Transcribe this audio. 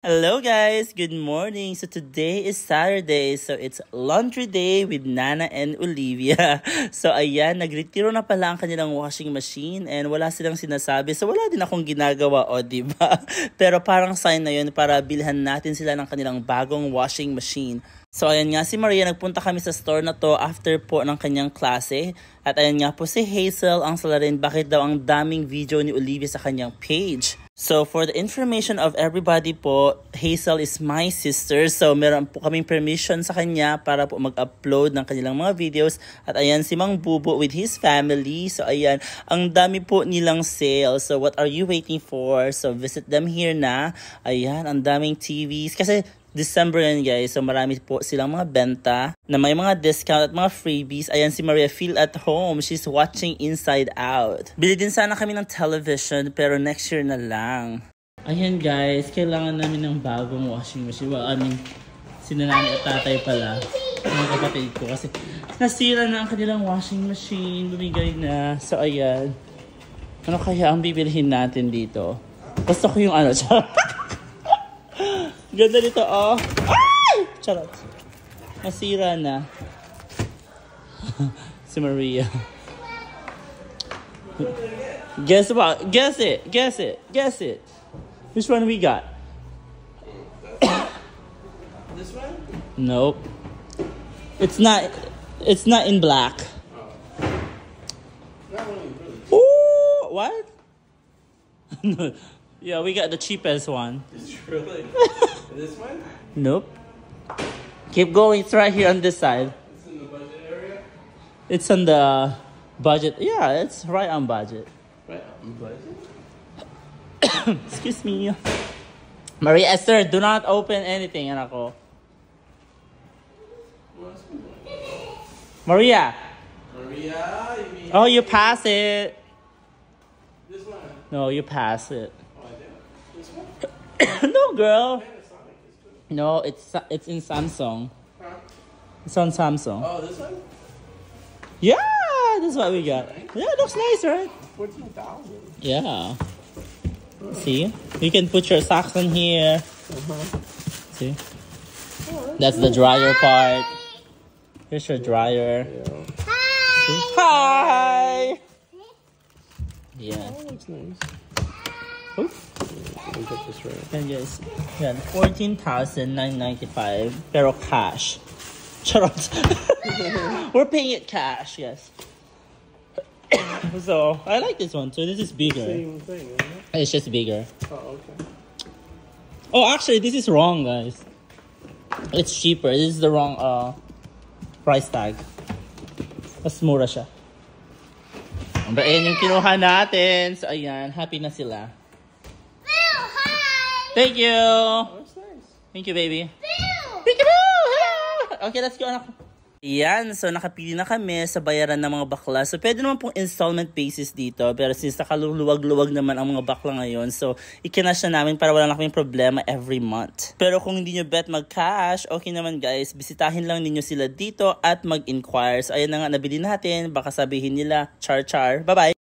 Hello guys! Good morning! So today is Saturday. So it's laundry day with Nana and Olivia. So ayan, nagretiro na pala ang kanilang washing machine and wala silang sinasabi. So wala din akong ginagawa, o diba? Pero parang sign na yun para bilhan natin sila ng kanilang bagong washing machine. So ayan nga si Maria, nagpunta kami sa store na to after po ng kanyang klase. At ayan nga po si Hazel ang salarin bakit daw ang daming video ni Olivia sa kanyang page. So for the information of everybody po, Hazel is my sister. So meron po kaming permission sa kanya para po mag-upload ng kanilang mga videos. At ayan si Mang Bubo with his family. So ayan, ang dami po nilang sale. So what are you waiting for? So visit them here na. Ayan, ang daming TVs. Kasi December yan guys, so marami po silang mga benta na may mga discount at mga freebies. Ayan si Maria, feel at home. She's watching Inside Out. Bili din sana kami ng television pero next year na lang. Ayan guys, kailangan namin ng bagong washing machine. Well, I mean, sinanani at tatay pala. Mga kapatid ko kasi nasira na ang kanilang washing machine. Bumigay na. So ayan. Ano kaya ang bibilihin natin dito? Gusto ko yung ano, ganda dito, oh. Ay! Charot. Nasira na. Si Maria. Guess what? Guess it. Guess it. Guess it. Which one we got? This one? Nope. It's not in black. Oh. Ooh, what? No. Yeah, we got the cheapest one. Really? This one? Nope. Keep going. It's right here on this side. It's in the budget area? It's on the budget. Yeah, it's right on budget. Right on budget? Excuse me. Maria Esther, do not open anything, anak ko. Maria. Maria, you mean... Oh, you pass it. This one? No, you pass it. Oh, I did. This one? No, girl. Panasonic is good. No, it's in Samsung. Huh? It's on Samsung. Oh, this one? Yeah, this is what we got. Yeah, it looks nice, right? 14,000. Yeah. See? You can put your socks in here. See? That's the dryer part. Here's your dryer. Yeah. See? Hi! Yeah. Oh, looks nice. Oops. Let me get this right. And yes, yan, 14,995 pero cash. Charot. We're paying it cash, yes. So, I like this one. So this is bigger. Same thing, isn't it? It's just bigger. Oh, okay. Oh, actually, this is wrong, guys. It's cheaper. This is the wrong price tag. Mas mura siya. But ayan yung kinuha natin. So, ayan. Happy na sila. Thank you. Oh, that's nice. Thank you, baby. Peekaboo! Okay, let's go, anak. Yan, so nakapili na kami sa bayaran ng mga bakla. So pwede naman pong installment basis dito. Pero since nakaluluwag-luwag naman ang mga bakla ngayon, so ikinash na namin para wala na kaming problema every month. Pero kung hindi nyo bet mag-cash, okay naman guys. Bisitahin lang ninyo sila dito at mag-inquire. So ayan na nga, nabili natin. Baka sabihin nila, char-char. Bye-bye!